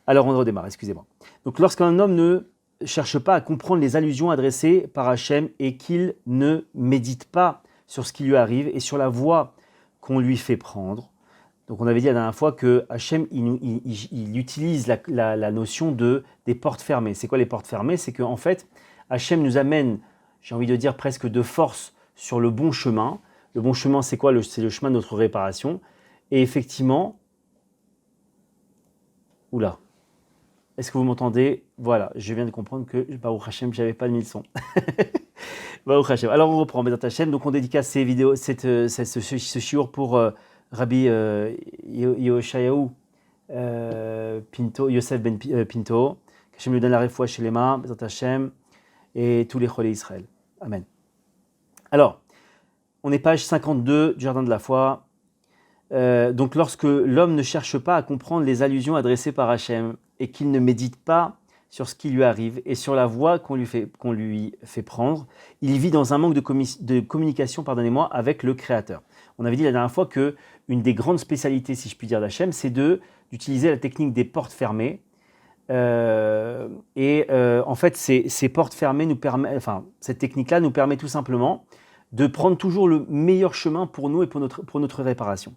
Alors on redémarre, excusez-moi. Donc lorsqu'un homme ne cherche pas à comprendre les allusions adressées par Hachem et qu'il ne médite pas sur ce qui lui arrive et sur la voie qu'on lui fait prendre. Donc on avait dit la dernière fois que Hachem il utilise la notion des portes fermées. C'est quoi les portes fermées? C'est qu'en fait, Hachem nous amène, j'ai envie de dire presque de force, sur le bon chemin. Le bon chemin, c'est quoi? C'est le chemin de notre réparation. Et effectivement, oula, est-ce que vous m'entendez? Voilà, je viens de comprendre que, Baruch Hashem, je n'avais pas mis le son. Baruch Hashem. Alors on reprend, Bezat Hashem. Donc on dédicace ces vidéos, ce shiur pour Rabbi Yoshayahu Pinto, Yosef Ben Pinto. Qu'Hachem lui donne la réfoua chez les mains, Bezat Hashem, et tous les cholés Israël. Amen. Alors, on est page 52 du Jardin de la Foi. Donc lorsque l'homme ne cherche pas à comprendre les allusions adressées par Hachem et qu'il ne médite pas sur ce qui lui arrive et sur la voie qu'on lui fait prendre, il vit dans un manque de communication avec le Créateur. On avait dit la dernière fois qu'une des grandes spécialités, si je puis dire, d'Hachem, c'est d'utiliser la technique des portes fermées. En fait, ces portes fermées cette technique-là nous permet tout simplement de prendre toujours le meilleur chemin pour nous et pour notre réparation.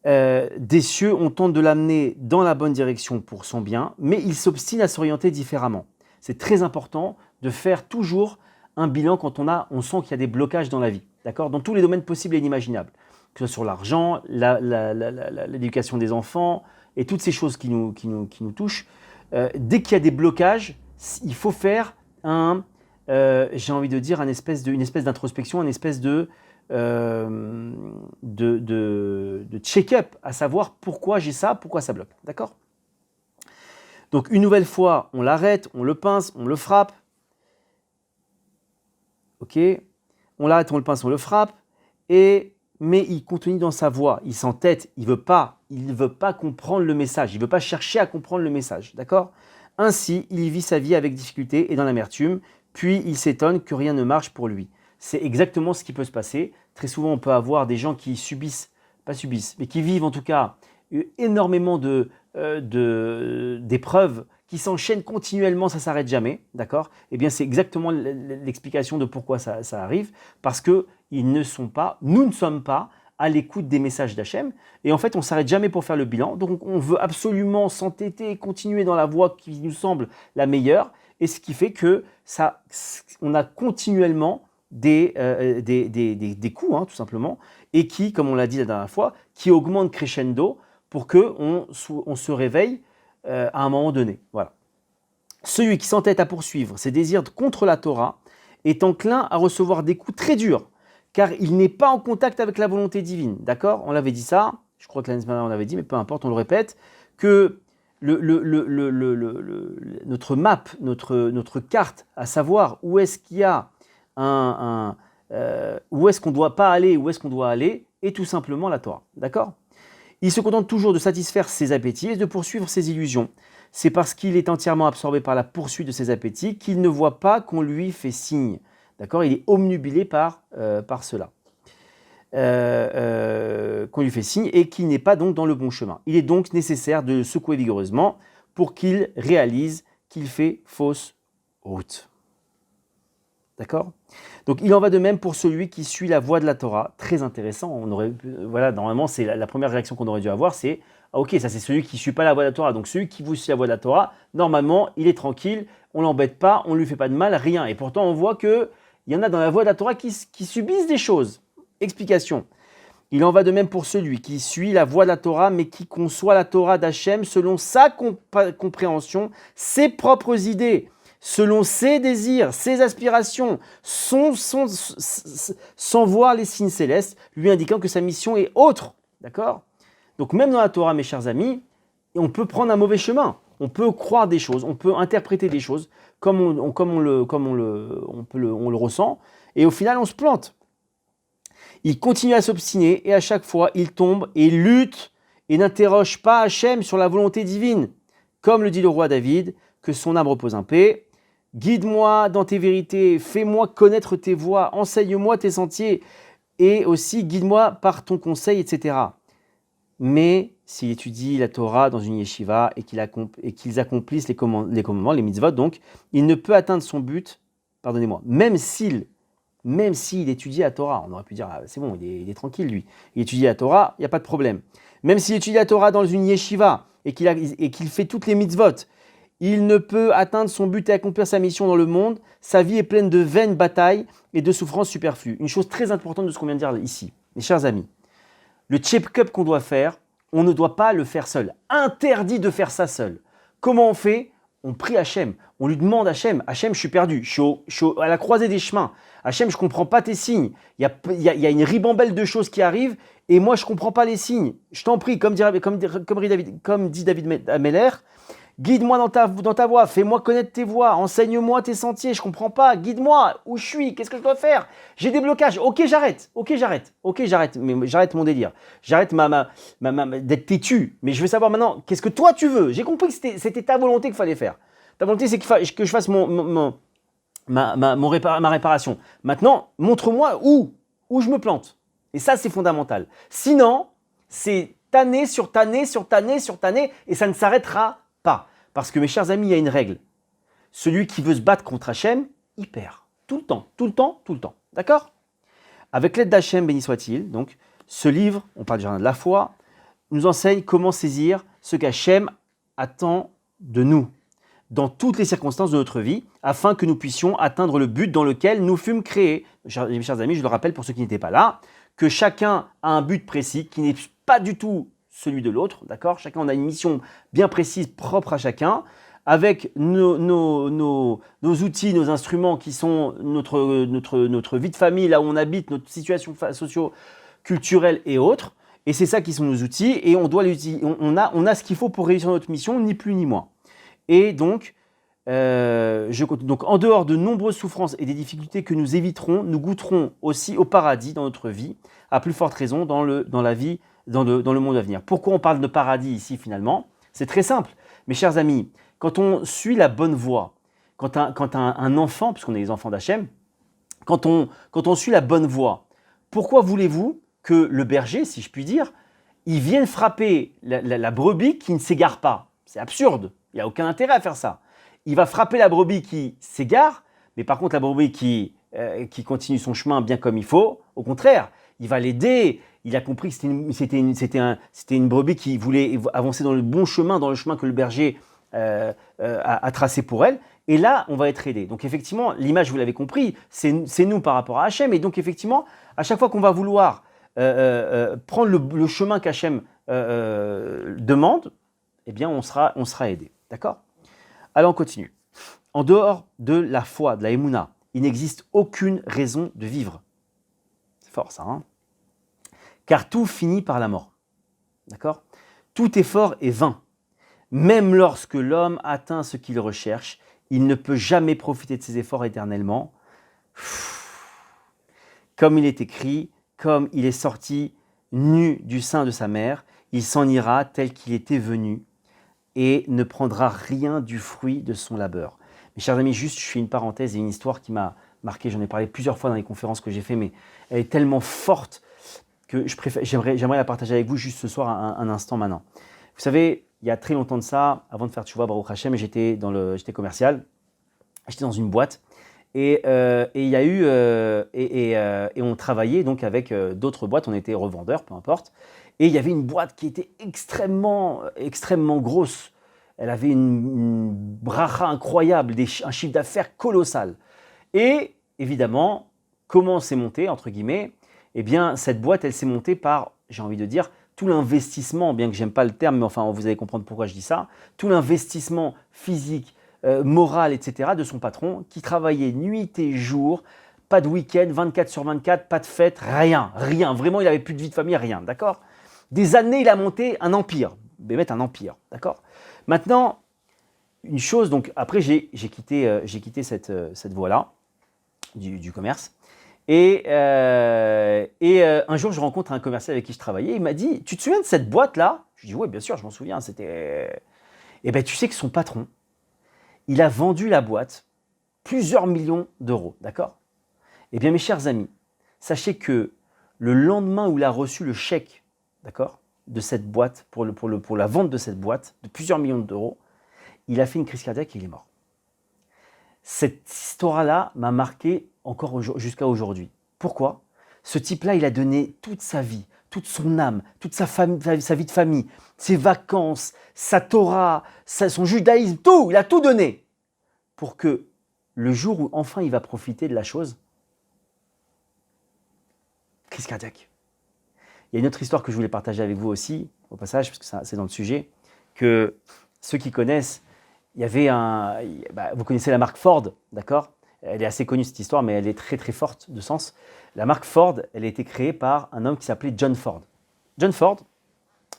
Des cieux, on tente de l'amener dans la bonne direction pour son bien, mais il s'obstine à s'orienter différemment. C'est très important de faire toujours un bilan quand on sent qu'il y a des blocages dans la vie, d'accord, dans tous les domaines possibles et inimaginables, que ce soit sur l'argent, l'éducation des enfants et toutes ces choses qui nous touchent. Dès qu'il y a des blocages, il faut faire j'ai envie de dire une espèce d'introspection, une espèce de check-up, à savoir pourquoi j'ai ça, pourquoi ça bloque, d'accord? Donc une nouvelle fois, on l'arrête, on le pince, on le frappe, ok? On l'arrête, on le pince, on le frappe, mais il continue dans sa voie, il s'entête, il veut pas comprendre le message, il veut pas chercher à comprendre le message, d'accord? Ainsi, il vit sa vie avec difficulté et dans l'amertume, puis il s'étonne que rien ne marche pour lui. C'est exactement ce qui peut se passer. Très souvent, on peut avoir des gens qui mais qui vivent en tout cas énormément d'épreuves qui s'enchaînent continuellement, ça ne s'arrête jamais, d'accord? Eh bien, c'est exactement l'explication de pourquoi ça arrive, parce que nous ne sommes pas à l'écoute des messages d'Hachem, et en fait, on ne s'arrête jamais pour faire le bilan, donc on veut absolument s'entêter et continuer dans la voie qui nous semble la meilleure, et ce qui fait que on a continuellement des coûts, tout simplement, et qui, comme on l'a dit la dernière fois, qui augmentent crescendo pour qu'on se réveille à un moment donné. Voilà. Celui qui s'entête à poursuivre ses désirs contre la Torah est enclin à recevoir des coups très durs, car il n'est pas en contact avec la volonté divine. D'accord? On l'avait dit ça, je crois que l'année dernière on l'avait dit, mais peu importe, on le répète, que notre map, notre carte, à savoir où est-ce qu'il y a où est-ce qu'on ne doit pas aller, où est-ce qu'on doit aller, est tout simplement la Torah. D'accord? Il se contente toujours de satisfaire ses appétits et de poursuivre ses illusions. C'est parce qu'il est entièrement absorbé par la poursuite de ses appétits qu'il ne voit pas qu'on lui fait signe. D'accord? Il est omnubilé par cela. Qu'on lui fait signe et qu'il n'est pas donc dans le bon chemin. Il est donc nécessaire de le secouer vigoureusement pour qu'il réalise qu'il fait fausse route. D'accord? Donc il en va de même pour celui qui suit la voie de la Torah. Très intéressant. Normalement, c'est la première réaction qu'on aurait dû avoir, c'est ok, ça c'est celui qui ne suit pas la voie de la Torah. Donc celui qui suit la voie de la Torah, normalement, il est tranquille, on ne l'embête pas, on ne lui fait pas de mal, rien. Et pourtant, on voit qu'il y en a dans la voie de la Torah qui subissent des choses. Explication. Il en va de même pour celui qui suit la voie de la Torah, mais qui conçoit la Torah d'Hachem selon sa compréhension, ses propres idées, selon ses désirs, ses aspirations, sans voir les signes célestes, lui indiquant que sa mission est autre. D'accord? Donc même dans la Torah, mes chers amis, on peut prendre un mauvais chemin. On peut croire des choses, on peut interpréter des choses comme on le ressent, et au final, on se plante. Il continue à s'obstiner et à chaque fois, il tombe et lutte et n'interroge pas Hachem sur la volonté divine. Comme le dit le roi David, que son âme repose en paix. Guide-moi dans tes vérités, fais-moi connaître tes voies, enseigne-moi tes sentiers et aussi guide-moi par ton conseil, etc. Mais s'il étudie la Torah dans une yeshiva et qu'ils accomplissent les commandements, les mitzvot, donc, il ne peut atteindre son but, pardonnez-moi, même s'il étudie la Torah. On aurait pu dire, ah, c'est bon, il est tranquille, lui. Il étudie la Torah, il n'y a pas de problème. Même s'il étudie la Torah dans une yeshiva et qu'il fait toutes les mitzvot, il ne peut atteindre son but et accomplir sa mission dans le monde. Sa vie est pleine de vaines batailles et de souffrances superflues. Une chose très importante de ce qu'on vient de dire ici, mes chers amis. Le check-up qu'on doit faire, on ne doit pas le faire seul. Interdit de faire ça seul. Comment on fait? On prie Hachem. On lui demande Hachem. Hachem, je suis perdu. Je suis à la croisée des chemins. Hachem, je ne comprends pas tes signes. Il y a une ribambelle de choses qui arrivent et moi, je ne comprends pas les signes. Je t'en prie, comme dit David Ameller, guide-moi dans ta voie, fais-moi connaître tes voies, enseigne-moi tes sentiers, je ne comprends pas, guide-moi, où je suis, qu'est-ce que je dois faire? J'ai des blocages, ok j'arrête, mais j'arrête mon délire, j'arrête d'être têtu, mais je veux savoir maintenant, qu'est-ce que toi tu veux? J'ai compris que c'était ta volonté qu'il fallait faire. Ta volonté c'est que je fasse ma réparation. Maintenant, montre-moi où je me plante. Et ça c'est fondamental. Sinon, c'est tannée sur tannée sur tannée sur tannée et ça ne s'arrêtera pas. Parce que mes chers amis, il y a une règle. Celui qui veut se battre contre Hachem, il perd. Tout le temps, tout le temps, tout le temps. D'accord? Avec l'aide d'Hachem, béni soit-il, donc, ce livre, on parle du jardin de la foi, nous enseigne comment saisir ce qu'Hachem attend de nous dans toutes les circonstances de notre vie, afin que nous puissions atteindre le but dans lequel nous fûmes créés. Mes chers amis, je le rappelle pour ceux qui n'étaient pas là, que chacun a un but précis qui n'est pas du tout celui de l'autre, d'accord? Chacun, on a une mission bien précise, propre à chacun, avec nos outils, nos instruments qui sont notre vie de famille, là où on habite, notre situation socio-culturelle et autres. Et c'est ça qui sont nos outils, et on a ce qu'il faut pour réussir notre mission, ni plus ni moins. Et donc, donc, en dehors de nombreuses souffrances et des difficultés que nous éviterons, nous goûterons aussi au paradis dans notre vie, à plus forte raison dans la vie, dans le monde à venir. Pourquoi on parle de paradis ici finalement? C'est très simple. Mes chers amis, quand on suit la bonne voie, quand un enfant, puisqu'on est les enfants d'Hachem, quand on suit la bonne voie, pourquoi voulez-vous que le berger, si je puis dire, il vienne frapper la brebis qui ne s'égare pas? C'est absurde, il n'y a aucun intérêt à faire ça. Il va frapper la brebis qui s'égare, mais par contre la brebis qui continue son chemin bien comme il faut, au contraire, il va l'aider. Il a compris que c'était une brebis qui voulait avancer dans le bon chemin, dans le chemin que le berger a tracé pour elle. Et là, on va être aidé. Donc effectivement, l'image, vous l'avez compris, c'est nous par rapport à Hachem. Et donc effectivement, à chaque fois qu'on va vouloir prendre le chemin qu'Hachem demande, eh bien on sera aidé. D'accord? Alors on continue. En dehors de la foi, de la Emouna, il n'existe aucune raison de vivre. C'est fort ça, hein? Car tout finit par la mort. D'accord? Tout effort est vain. Même lorsque l'homme atteint ce qu'il recherche, il ne peut jamais profiter de ses efforts éternellement. Comme il est écrit, comme il est sorti nu du sein de sa mère, il s'en ira tel qu'il était venu et ne prendra rien du fruit de son labeur. Mes chers amis, juste je fais une parenthèse et une histoire qui m'a marqué. J'en ai parlé plusieurs fois dans les conférences que j'ai fait, mais elle est tellement forte que j'aimerais la partager avec vous juste ce soir un instant maintenant. Vous savez, il y a très longtemps de ça, avant de faire Tchouva, Baruch Hashem, j'étais commercial, j'étais dans une boîte et il y a eu et on travaillait donc avec d'autres boîtes, on était revendeurs, peu importe, et il y avait une boîte qui était extrêmement grosse. Elle avait une bracha incroyable, un chiffre d'affaires colossal. Et évidemment, comment c'est monté, entre guillemets? Eh bien, cette boîte, elle s'est montée par, j'ai envie de dire, tout l'investissement, bien que j'aime pas le terme, mais enfin, vous allez comprendre pourquoi je dis ça, tout l'investissement physique, moral, etc., de son patron, qui travaillait nuit et jour, pas de week-end, 24 sur 24, pas de fête, rien. Vraiment, il n'avait plus de vie de famille, rien, d'accord? Des années, il a monté un empire, un empire, d'accord? Maintenant, une chose, donc après, j'ai quitté cette voie-là, du commerce. Et un jour, je rencontre un commercial avec qui je travaillais. Il m'a dit, tu te souviens de cette boîte-là? Je lui dis, oui, bien sûr, je m'en souviens. C'était. Et bien, tu sais que son patron, il a vendu la boîte plusieurs millions d'euros, d'accord? Eh bien, mes chers amis, sachez que le lendemain où il a reçu le chèque, d'accord? de cette boîte, pour la vente de cette boîte, de plusieurs millions d'euros, il a fait une crise cardiaque et il est mort. Cette histoire-là m'a marqué encore jusqu'à aujourd'hui. Pourquoi? Ce type-là, il a donné toute sa vie, toute son âme, toute sa vie de famille, ses vacances, sa Torah, son judaïsme, tout, il a tout donné pour que le jour où enfin il va profiter de la chose, crise cardiaque. Il y a une autre histoire que je voulais partager avec vous aussi, au passage, parce que c'est dans le sujet, que ceux qui connaissent, il y avait vous connaissez la marque Ford, d'accord? Elle est assez connue cette histoire, mais elle est très très forte de sens. La marque Ford, elle a été créée par un homme qui s'appelait John Ford. John Ford,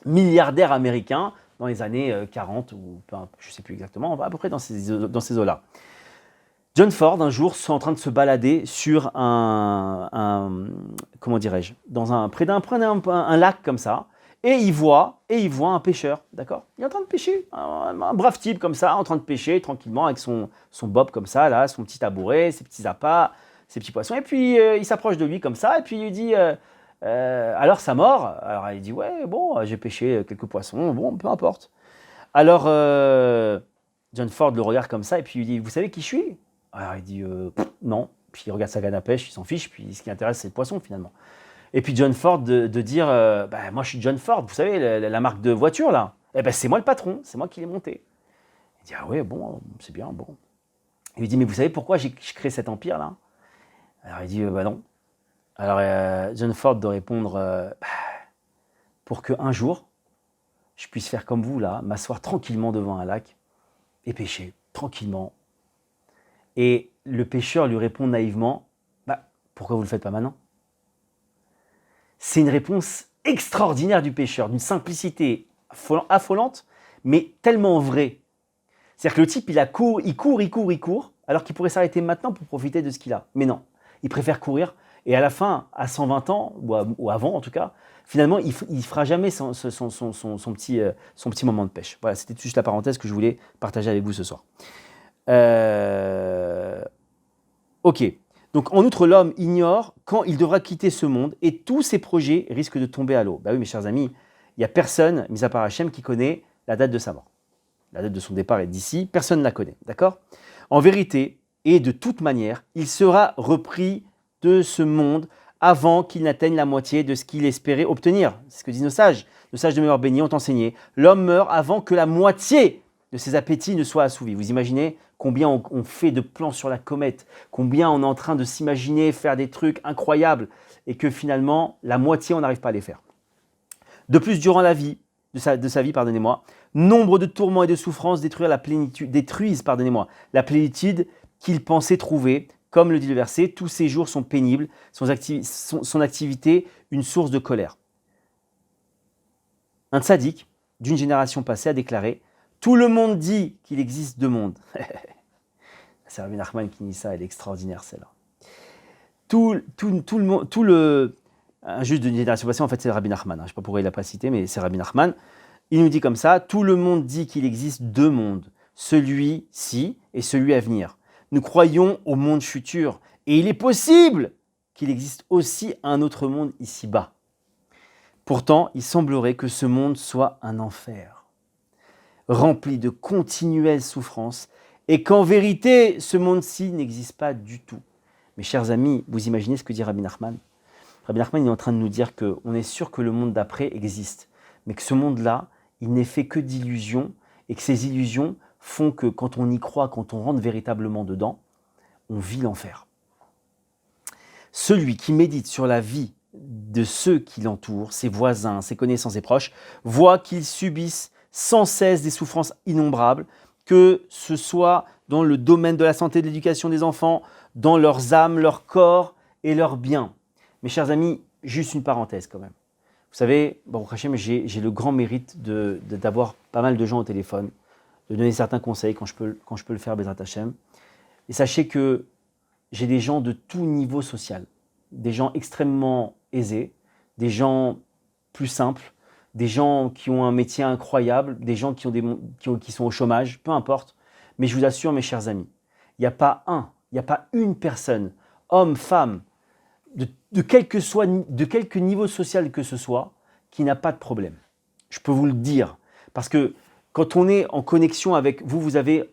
milliardaire américain dans les années 40, ou je ne sais plus exactement, à peu près dans ces eaux-là. John Ford, un jour, est en train de se balader sur comment dirais-je, près d'un lac comme ça, et il voit un pêcheur, d'accord? Il est en train de pêcher, un brave type comme ça, en train de pêcher tranquillement avec son bob comme ça, là, son petit tabouret, ses petits appâts, ses petits poissons, et puis il s'approche de lui comme ça, et puis il lui dit alors ça mord? Alors il dit ouais, bon, j'ai pêché quelques poissons, bon, peu importe. Alors John Ford le regarde comme ça, et puis il lui dit vous savez qui je suis? Alors il dit non, puis il regarde sa canne à pêche, il s'en fiche, puis ce qui l'intéresse c'est le poisson finalement. Et puis John Ford de dire moi je suis John Ford, vous savez, la marque de voiture là, eh ben c'est moi le patron, c'est moi qui l'ai monté. Il dit ah ouais, bon, c'est bien, bon. Il lui dit mais vous savez pourquoi je crée cet empire là? Alors il dit bah non. Alors John Ford de répondre pour qu'un jour je puisse faire comme vous là, m'asseoir tranquillement devant un lac et pêcher tranquillement. Et le pêcheur lui répond naïvement pourquoi vous ne le faites pas maintenant? C'est une réponse extraordinaire du pêcheur, d'une simplicité affolante, mais tellement vraie. C'est-à-dire que le type, il court, alors qu'il pourrait s'arrêter maintenant pour profiter de ce qu'il a. Mais non, il préfère courir, et à la fin, à 120 ans, ou avant en tout cas, finalement, il ne fera jamais son petit moment de pêche. Voilà, c'était juste la parenthèse que je voulais partager avec vous ce soir. Ok. Donc, en outre, l'homme ignore quand il devra quitter ce monde et tous ses projets risquent de tomber à l'eau. Bah oui, mes chers amis, il n'y a personne, mis à part Hachem, qui connaît la date de sa mort. La date de son départ est d'ici, personne ne la connaît, d'accord? En vérité, et de toute manière, il sera repris de ce monde avant qu'il n'atteigne la moitié de ce qu'il espérait obtenir. C'est ce que disent nos sages. Nos sages de mémoire bénis ont enseigné. L'homme meurt avant que la moitié de ses appétits ne soit assouvis. Vous imaginez combien on fait de plans sur la comète, combien on est en train de s'imaginer faire des trucs incroyables et que finalement, la moitié, on n'arrive pas à les faire. De plus, durant la vie, de sa vie, nombre de tourments et de souffrances détruisent la plénitude qu'il pensait trouver. Comme le dit le verset, tous ses jours sont pénibles, son activité une source de colère. Un tzaddik d'une génération passée a déclaré « Tout le monde dit qu'il existe deux mondes. » C'est Rabbi Nachman qui dit ça, elle est extraordinaire celle-là. Un juge d'une génération passée, en fait c'est Rabbi Nachman, je ne sais pas pourquoi il ne l'a pas cité, mais c'est Rabbi Nachman. Il nous dit comme ça, tout le monde dit qu'il existe deux mondes, celui-ci et celui à venir. Nous croyons au monde futur et il est possible qu'il existe aussi un autre monde ici-bas. Pourtant, il semblerait que ce monde soit un enfer, rempli de continuelles souffrances et qu'en vérité, ce monde-ci n'existe pas du tout. Mes chers amis, vous imaginez ce que dit Rabbi Nachman? Rabbi Nachman est en train de nous dire qu'on est sûr que le monde d'après existe, mais que ce monde-là, il n'est fait que d'illusions et que ces illusions font que quand on y croit, quand on rentre véritablement dedans, on vit l'enfer. Celui qui médite sur la vie de ceux qui l'entourent, ses voisins, ses connaissances et proches, voit qu'ils subissent sans cesse des souffrances innombrables, que ce soit dans le domaine de la santé et de l'éducation des enfants, dans leurs âmes, leur corps et leurs biens. Mes chers amis, juste une parenthèse quand même. Vous savez, Baruch Hashem, j'ai le grand mérite d'avoir pas mal de gens au téléphone, de donner certains conseils quand je peux le faire, Bezrat Hashem. Et sachez que j'ai des gens de tout niveau social, des gens extrêmement aisés, des gens plus simples, des gens qui ont un métier incroyable, des gens qui sont au chômage, peu importe. Mais je vous assure, mes chers amis, il n'y a pas une personne, homme, femme, de quelque niveau social que ce soit, qui n'a pas de problème. Je peux vous le dire. Parce que quand on est en connexion avec vous, vous avez,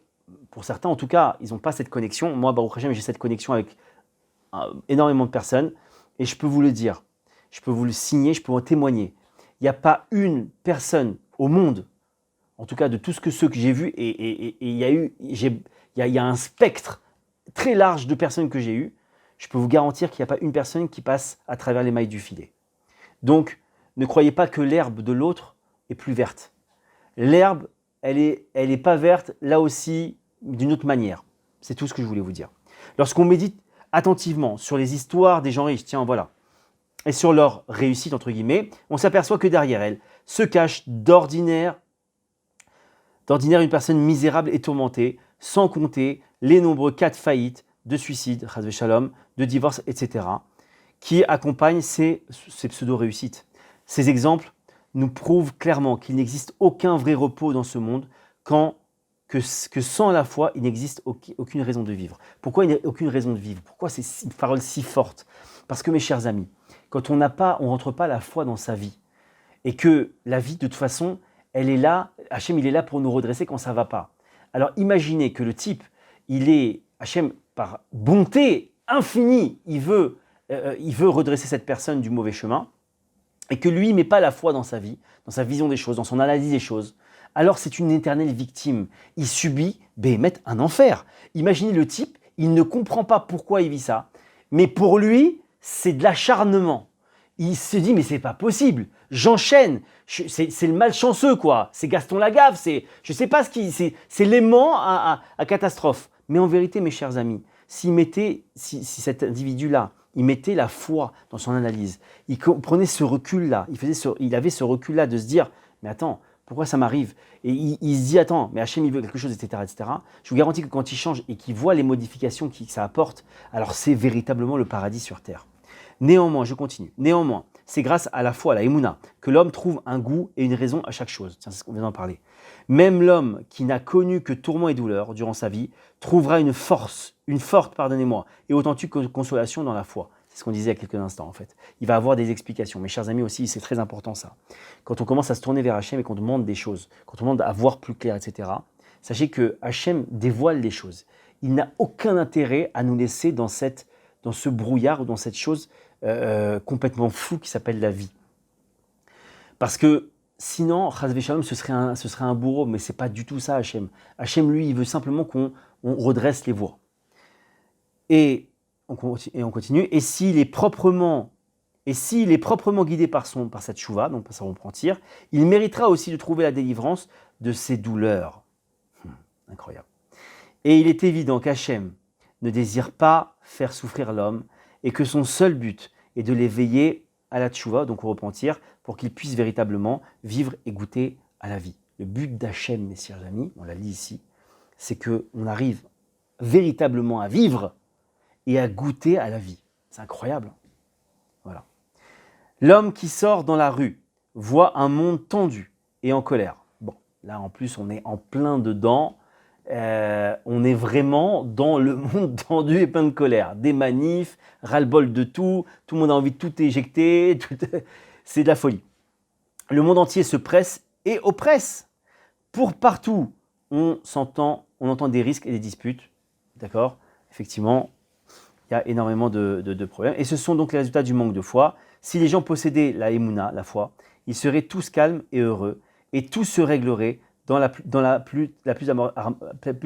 pour certains en tout cas, ils n'ont pas cette connexion. Moi, Baruch Hashem, j'ai cette connexion avec énormément de personnes. Et je peux vous le dire, je peux vous le signer, je peux en témoigner. Il n'y a pas une personne au monde, en tout cas de tous ceux que j'ai vus, et il y a un spectre très large de personnes que j'ai eues, je peux vous garantir qu'il n'y a pas une personne qui passe à travers les mailles du filet. Donc, ne croyez pas que l'herbe de l'autre est plus verte. L'herbe, elle est pas verte, là aussi, d'une autre manière. C'est tout ce que je voulais vous dire. Lorsqu'on médite attentivement sur les histoires des gens riches, tiens, voilà, et sur leur réussite, entre guillemets, on s'aperçoit que derrière elles se cache d'ordinaire une personne misérable et tourmentée, sans compter les nombreux cas de faillite, de suicide, chas v'shalom, de divorce, etc., qui accompagnent ces pseudo-réussites. Ces exemples nous prouvent clairement qu'il n'existe aucun vrai repos dans ce monde que sans la foi, il n'existe aucune raison de vivre. Pourquoi il n'y a aucune raison de vivre? Pourquoi c'est une parole si forte? Parce que mes chers amis, quand on rentre pas la foi dans sa vie, et que la vie, de toute façon, elle est là, Hachem, il est là pour nous redresser quand ça ne va pas. Alors imaginez que le type, Hachem, par bonté infinie, il veut redresser cette personne du mauvais chemin, et que lui, il ne met pas la foi dans sa vie, dans sa vision des choses, dans son analyse des choses, alors c'est une éternelle victime. Il subit, un enfer. Imaginez le type, il ne comprend pas pourquoi il vit ça, mais pour lui, c'est de l'acharnement. Il se dit, mais c'est pas possible, j'enchaîne, c'est le malchanceux, quoi. C'est Gaston Lagaffe, je sais pas c'est l'aimant à catastrophe. Mais en vérité, mes chers amis, si cet individu-là, il mettait la foi dans son analyse, il prenait ce recul-là, il avait ce recul-là de se dire, mais attends, pourquoi ça m'arrive? Et il se dit, attends, mais Hachem, il veut quelque chose, etc., etc. Je vous garantis que quand il change et qu'il voit les modifications que ça apporte, alors c'est véritablement le paradis sur terre. Néanmoins, je continue. Néanmoins, c'est grâce à la foi, à la Emouna, que l'homme trouve un goût et une raison à chaque chose. Tiens, c'est ce qu'on vient d'en parler. Même l'homme qui n'a connu que tourments et douleurs durant sa vie trouvera une forte, et authentique consolation dans la foi. C'est ce qu'on disait il y a quelques instants en fait. Il va avoir des explications. Mes chers amis aussi, c'est très important ça. Quand on commence à se tourner vers Hachem et qu'on demande des choses, quand on demande à voir plus clair, etc., sachez que Hachem dévoile les choses. Il n'a aucun intérêt à nous laisser dans ce brouillard ou dans cette chose complètement floue qui s'appelle la vie. Parce que sinon, chas v'shalom, ce serait un bourreau, mais ce n'est pas du tout ça Hachem. Hachem, lui, il veut simplement qu'on redresse les voies. Et on continue. Et s'il est proprement guidé par cette chouva, donc par son repentir, il méritera aussi de trouver la délivrance de ses douleurs. Incroyable. Et il est évident qu'Hachem ne désire pas faire souffrir l'homme et que son seul but est de l'éveiller à la tchouva, donc au repentir, pour qu'il puisse véritablement vivre et goûter à la vie. Le but d'Hachem, mes chers amis, on l'a dit ici, c'est qu'on arrive véritablement à vivre et à goûter à la vie. C'est incroyable. Voilà. L'homme qui sort dans la rue voit un monde tendu et en colère. Bon, là en plus on est en plein dedans. On est vraiment dans le monde tendu et plein de colère. Des manifs, ras-le-bol de tout le monde a envie de tout éjecter, c'est de la folie. Le monde entier se presse et oppresse. Pour partout, on entend des risques et des disputes. D'accord? Effectivement, il y a énormément de problèmes. Et ce sont donc les résultats du manque de foi. Si les gens possédaient la Emouna, la foi, ils seraient tous calmes et heureux et tout se réglerait dans la plus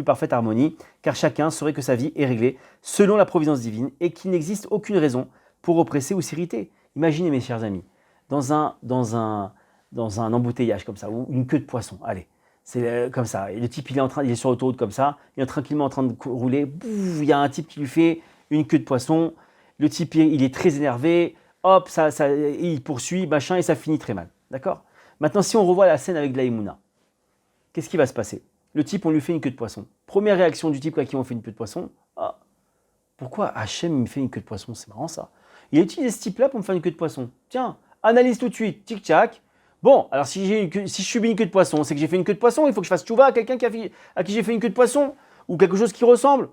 parfaite harmonie, car chacun saurait que sa vie est réglée selon la providence divine et qu'il n'existe aucune raison pour oppresser ou s'irriter. Imaginez, mes chers amis, dans un embouteillage comme ça, ou une queue de poisson, allez, c'est comme ça, et le type il est sur l'autoroute comme ça, il est tranquillement en train de rouler, bouf, il y a un type qui lui fait une queue de poisson, le type il est très énervé, hop, il poursuit, machin, et ça finit très mal, d'accord? Maintenant, si on revoit la scène avec de la Emouna, qu'est-ce qui va se passer? Le type, on lui fait une queue de poisson. Première réaction du type à qui on fait une queue de poisson, ah, pourquoi Hachem me fait une queue de poisson? C'est marrant ça. Il a utilisé ce type-là pour me faire une queue de poisson. Tiens, analyse tout de suite, tic-tac. Bon, alors si je subis une queue de poisson, c'est que j'ai fait une queue de poisson, il faut que je fasse tchouva à quelqu'un à qui j'ai fait une queue de poisson, ou quelque chose qui ressemble.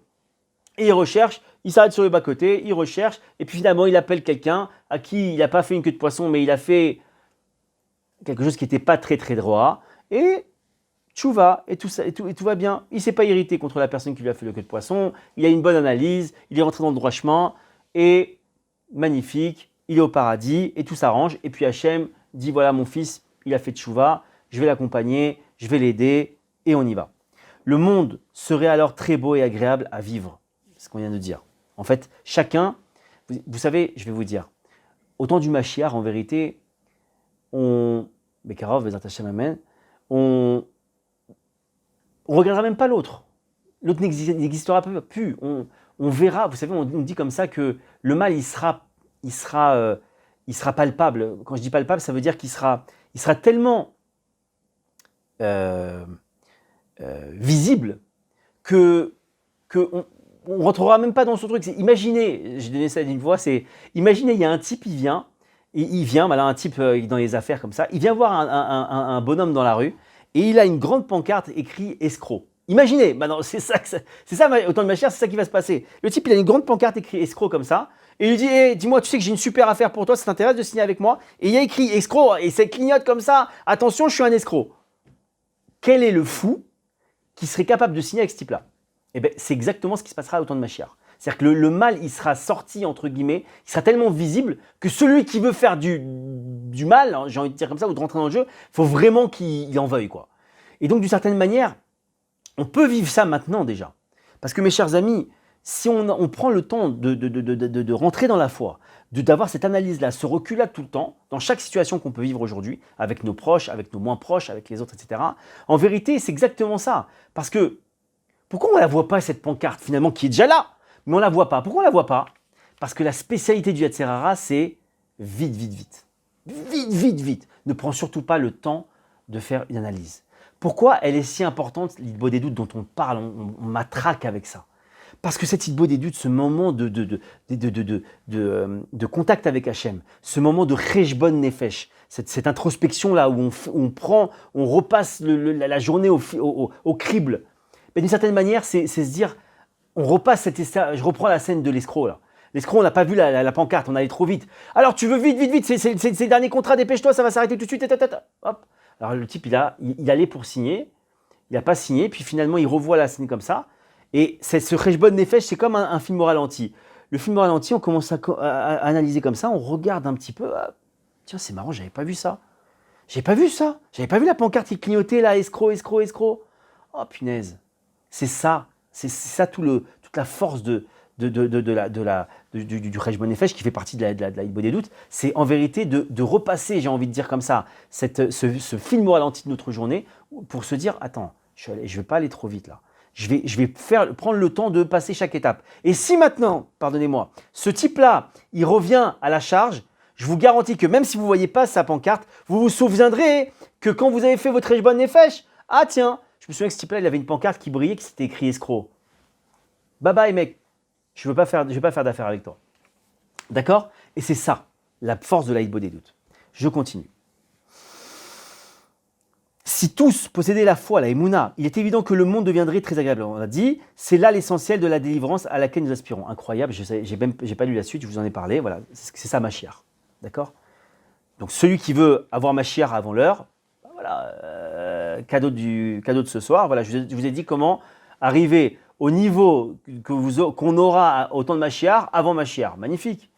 Et il recherche, il s'arrête sur le bas-côté, il recherche, et puis finalement il appelle quelqu'un à qui il n'a pas fait une queue de poisson, mais il a fait quelque chose qui n'était pas très très droit, et tchouva, et tout va bien. Il ne s'est pas irrité contre la personne qui lui a fait le queue de poisson, il a une bonne analyse, il est rentré dans le droit chemin, et magnifique, il est au paradis, et tout s'arrange. Et puis Hachem dit, voilà mon fils, il a fait tchouva, je vais l'accompagner, je vais l'aider, et on y va. Le monde serait alors très beau et agréable à vivre, c'est ce qu'on vient de dire. En fait, chacun, vous savez, je vais vous dire, au temps du Mashiach, en vérité, Bekarov, Bezat Hashem Amen, on regardera même pas l'autre. L'autre n'existera plus. On verra, vous savez, on dit comme ça que le mal, il sera palpable. Quand je dis palpable, ça veut dire qu'il sera tellement visible que on rentrera même pas dans ce truc. Imaginez, j'ai donné ça d'une voix, imaginez, il y a un type, il vient, un type dans les affaires comme ça, il vient voir un bonhomme dans la rue et il a une grande pancarte écrit escroc. Imaginez, maintenant c'est ça, au temps de ma chère, c'est ça qui va se passer. Le type, il a une grande pancarte écrit escroc comme ça, et il lui dit, hey, dis-moi, tu sais que j'ai une super affaire pour toi, ça t'intéresse de signer avec moi? Et il y a écrit escroc, et ça clignote comme ça, attention, je suis un escroc. Quel est le fou qui serait capable de signer avec ce type-là? Eh bien, c'est exactement ce qui se passera au temps de Mashiach. C'est-à-dire que le mal, il sera sorti, entre guillemets, il sera tellement visible que celui qui veut faire du mal, j'ai envie de dire comme ça, ou de rentrer dans le jeu, il faut vraiment qu'il en veuille, quoi. Et donc, d'une certaine manière, on peut vivre ça maintenant déjà. Parce que mes chers amis, si on prend le temps de rentrer dans la foi, d'avoir cette analyse-là, ce recul-là tout le temps, dans chaque situation qu'on peut vivre aujourd'hui, avec nos proches, avec nos moins proches, avec les autres, etc., en vérité, c'est exactement ça. Parce que, pourquoi on ne la voit pas, cette pancarte, finalement, qui est déjà là, mais on ne la voit pas? Pourquoi on ne la voit pas? Parce que la spécialité du Yetzer Hara, c'est vite, vite, vite. Vite, vite, vite. Ne prends surtout pas le temps de faire une analyse. Pourquoi elle est si importante, l'Hitbod des doutes dont on parle, on matraque avec ça? Parce que cette Hitbod des doutes, ce moment de contact avec Hachem, ce moment de Cheshbon Nefesh, cette introspection-là où on repasse la journée au crible, mais d'une certaine manière, c'est se dire, on repasse je reprends la scène de l'escroc là. L'escroc, on n'a pas vu la pancarte, on allait trop vite. Alors tu veux vite, vite, vite, c'est le dernier contrat, dépêche-toi, ça va s'arrêter tout de suite, hop. Alors le type, il allait pour signer, il n'a pas signé, puis finalement il revoit la scène comme ça. Et ce Cheshbon Nefesh, c'est comme un film au ralenti. Le film au ralenti, on commence à analyser comme ça, on regarde un petit peu. Tiens, c'est marrant, j'avais pas vu ça. J'avais pas vu ça. J'avais pas vu la pancarte qui clignotait là, escroc, escroc, escroc. Oh punaise. C'est ça toute la force du Cheshbon Nefesh qui fait partie de la Hitbod des doutes. C'est en vérité de repasser, j'ai envie de dire comme ça, ce film au ralenti de notre journée pour se dire, attends, je vais pas aller trop vite là. Je vais prendre le temps de passer chaque étape. Et si maintenant, pardonnez-moi, ce type-là, il revient à la charge, je vous garantis que même si vous ne voyez pas sa pancarte, vous vous souviendrez que quand vous avez fait votre Cheshbon Nefesh, ah tiens, je me souviens que ce type-là, il avait une pancarte qui brillait, qui s'était écrit escroc. Bye bye mec, je ne vais pas faire d'affaires avec toi. D'accord? Et c'est ça, la force de la Hitbod des doutes. Je continue. Si tous possédaient la foi, la Emouna, il est évident que le monde deviendrait très agréable. On a dit, c'est là l'essentiel de la délivrance à laquelle nous aspirons. Incroyable, j'ai pas lu la suite, je vous en ai parlé, voilà, c'est ça Mashiach. D'accord? Donc celui qui veut avoir Mashiach avant l'heure, voilà, cadeau de ce soir, voilà, je vous ai dit comment arriver au niveau qu'on aura au temps de Mashiach avant Mashiach. Magnifique.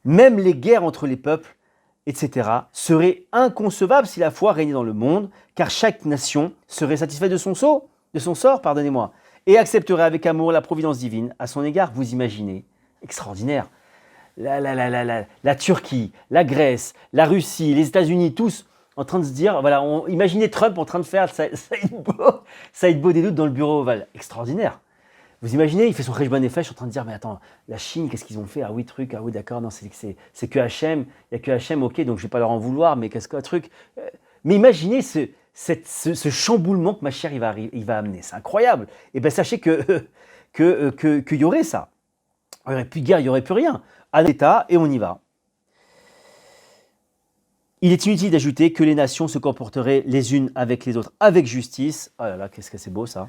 Même les guerres entre les peuples, etc., serait inconcevable si la foi régnait dans le monde, car chaque nation serait satisfaite de son sort, et accepterait avec amour la providence divine à son égard. Vous imaginez, extraordinaire, la Turquie, la Grèce, la Russie, les États-Unis, tous en train de se dire, voilà, imaginez Trump en train de faire ça Hitbod des doutes dans le bureau ovale, extraordinaire. Vous imaginez, il fait son Cheshbon Nefesh en train de dire, mais attends, la Chine, qu'est-ce qu'ils ont fait? Ah oui, d'accord, non, c'est que Hachem, il n'y a que Hachem, ok, donc je ne vais pas leur en vouloir, mais qu'est-ce que truc? Mais imaginez ce chamboulement que Mashiach il va amener, c'est incroyable. Et bien sachez qu'il y aurait ça. Il n'y aurait plus de guerre, il n'y aurait plus rien. À l'État, et on y va. Il est inutile d'ajouter que les nations se comporteraient les unes avec les autres avec justice. Oh là là, qu'est-ce que c'est beau ça.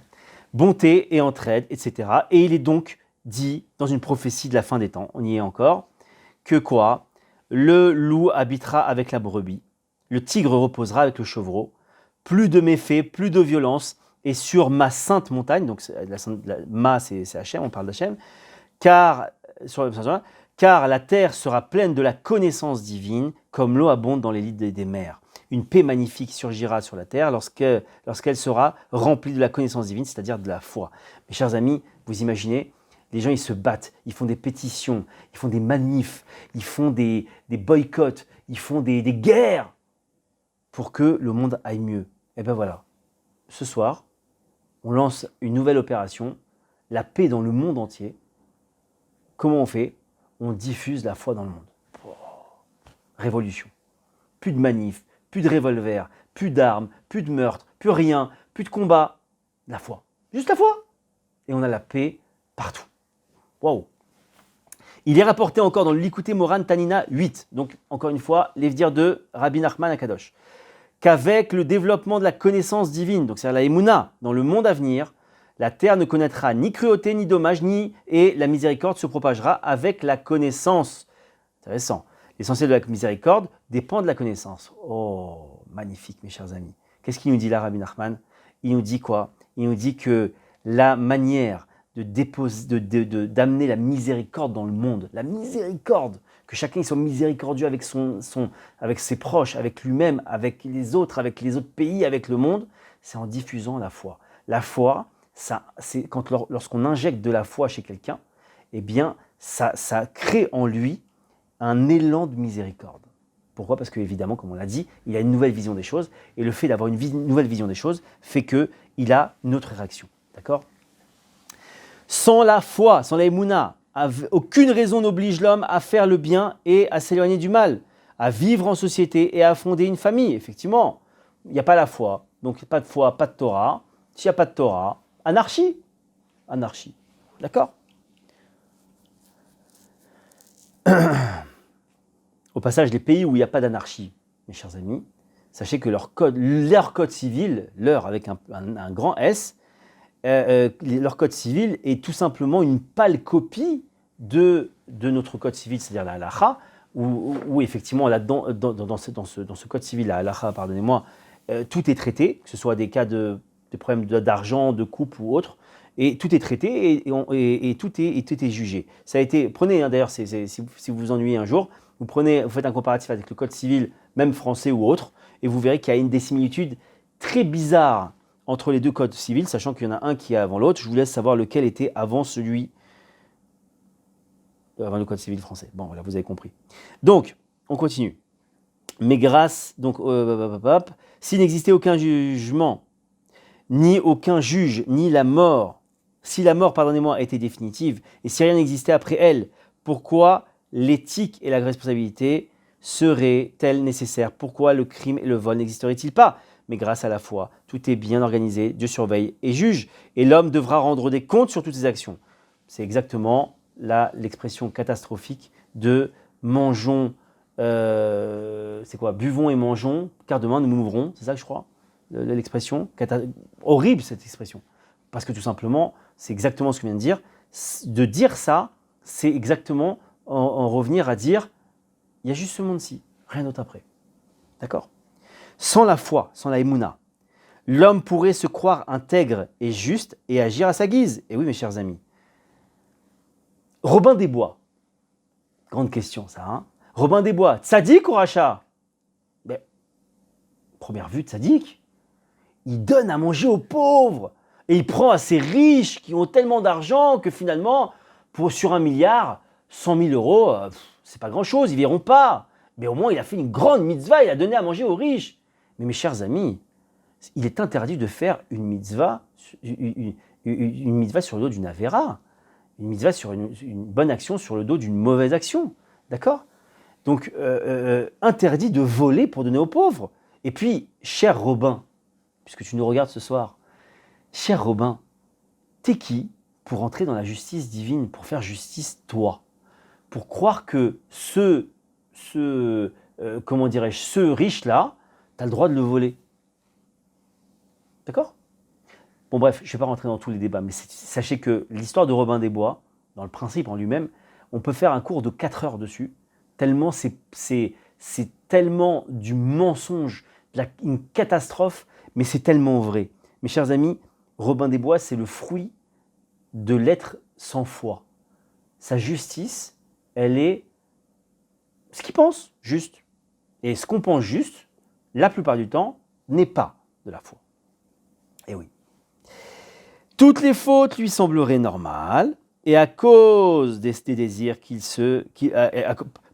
Bonté et entraide, etc. Et il est donc dit dans une prophétie de la fin des temps, on y est encore, que quoi? Le loup habitera avec la brebis, le tigre reposera avec le chevreau. Plus de méfaits, plus de violence, et sur ma sainte montagne, donc ma c'est Hachem, on parle d'Hachem, car la terre sera pleine de la connaissance divine, comme l'eau abonde dans les lits des mers. Une paix magnifique surgira sur la terre lorsqu'elle sera remplie de la connaissance divine, c'est-à-dire de la foi. Mes chers amis, vous imaginez, les gens ils se battent, ils font des pétitions, ils font des manifs, ils font des boycotts, ils font des guerres pour que le monde aille mieux. Et bien voilà, ce soir, on lance une nouvelle opération, la paix dans le monde entier. Comment on fait? On diffuse la foi dans le monde. Oh, révolution. Plus de manifs, plus de revolvers, plus d'armes, plus de meurtres, plus rien, plus de combat. La foi. Juste la foi. Et on a la paix partout. Waouh. Il est rapporté encore dans le Likutei Moran Tanina 8, donc encore une fois, les dires de Rabbi Nachman Akadosh, qu'avec le développement de la connaissance divine, donc c'est-à-dire la Emouna, dans le monde à venir, la terre ne connaîtra ni cruauté, ni dommage, et la miséricorde se propagera avec la connaissance. Intéressant. L'essentiel de la miséricorde dépend de la connaissance. Oh, magnifique, mes chers amis. Qu'est-ce qu'il nous dit là, Rabbi Nachman? Il nous dit quoi? Il nous dit que la manière d'amener la miséricorde dans le monde, la miséricorde, que chacun soit miséricordieux avec, avec ses proches, avec lui-même, avec les autres pays, avec le monde, c'est en diffusant la foi. La foi, c'est lorsqu'on injecte de la foi chez quelqu'un, eh bien, ça crée en lui un élan de miséricorde. Pourquoi? Parce qu'évidemment, comme on l'a dit, il a une nouvelle vision des choses, et le fait d'avoir une nouvelle vision des choses fait qu'il a une autre réaction. D'accord? Sans la foi, sans la émouna, aucune raison n'oblige l'homme à faire le bien et à s'éloigner du mal, à vivre en société et à fonder une famille. Effectivement, il n'y a pas la foi, donc pas de foi, pas de Torah. S'il n'y a pas de Torah, anarchie. Anarchie. D'accord? Au passage, les pays où il n'y a pas d'anarchie, mes chers amis, sachez que leur code civil, leur avec un grand S, leur code civil est tout simplement une pâle copie de notre code civil, c'est-à-dire la halakha, où effectivement, là-dedans, dans ce code civil, la halakha, pardonnez-moi, tout est traité, que ce soit des cas des problèmes d'argent, de coupe ou autre, et tout est traité et tout est jugé. Ça a été, prenez d'ailleurs, si vous vous ennuyez un jour, vous faites un comparatif avec le code civil, même français ou autre, et vous verrez qu'il y a des similitudes très bizarres entre les deux codes civils, sachant qu'il y en a un qui est avant l'autre. Je vous laisse savoir lequel était avant avant le code civil français. Bon, voilà, vous avez compris. Donc, on continue. Mais grâce, donc, s'il n'existait aucun jugement, ni aucun juge, ni la mort, si la mort, pardonnez-moi, était définitive, et si rien n'existait après elle, pourquoi l'éthique et la responsabilité seraient-elles nécessaires? Pourquoi le crime et le vol n'existeraient-ils pas? Mais grâce à la foi, tout est bien organisé, Dieu surveille et juge, et l'homme devra rendre des comptes sur toutes ses actions. C'est exactement l'expression catastrophique de mangeons, c'est quoi? Buvons et mangeons, car demain nous mourrons, c'est ça que je crois, l'expression, horrible cette expression, parce que tout simplement, c'est exactement ce que je viens de dire. De dire ça, c'est exactement en revenir à dire, il y a juste ce monde-ci, rien d'autre après. D'accord? Sans la foi, sans la émouna, l'homme pourrait se croire intègre et juste et agir à sa guise. Et oui, mes chers amis. Robin des Bois. Grande question, ça. Hein? Robin des Bois, tzaddik ou rachat? Ben, première vue, tzaddik. Il donne à manger aux pauvres. Et il prend à ces riches qui ont tellement d'argent que finalement, sur 1 milliard, 100 000 euros, c'est pas grand-chose, ils verront pas. Mais au moins, il a fait une grande mitzvah, il a donné à manger aux riches. Mais mes chers amis, il est interdit de faire une mitzvah sur le dos d'une avéra, une mitzvah sur une bonne action sur le dos d'une mauvaise action. D'accord? Donc, interdit de voler pour donner aux pauvres. Et puis, cher Robin, puisque tu nous regardes ce soir, cher Robin, t'es qui pour entrer dans la justice divine, pour faire justice toi? Pour croire que ce riche-là, tu as le droit de le voler. D'accord? Bon bref, je ne vais pas rentrer dans tous les débats, mais sachez que l'histoire de Robin des Bois, dans le principe en lui-même, on peut faire un cours de 4 heures dessus, tellement c'est tellement du mensonge, une catastrophe, mais c'est tellement vrai. Mes chers amis, Robin des Bois, c'est le fruit de l'être sans foi. Sa justice, elle est ce qu'il pense juste. Et ce qu'on pense juste, la plupart du temps, n'est pas de la foi. Et oui. Toutes les fautes lui sembleraient normales, et à cause des désirs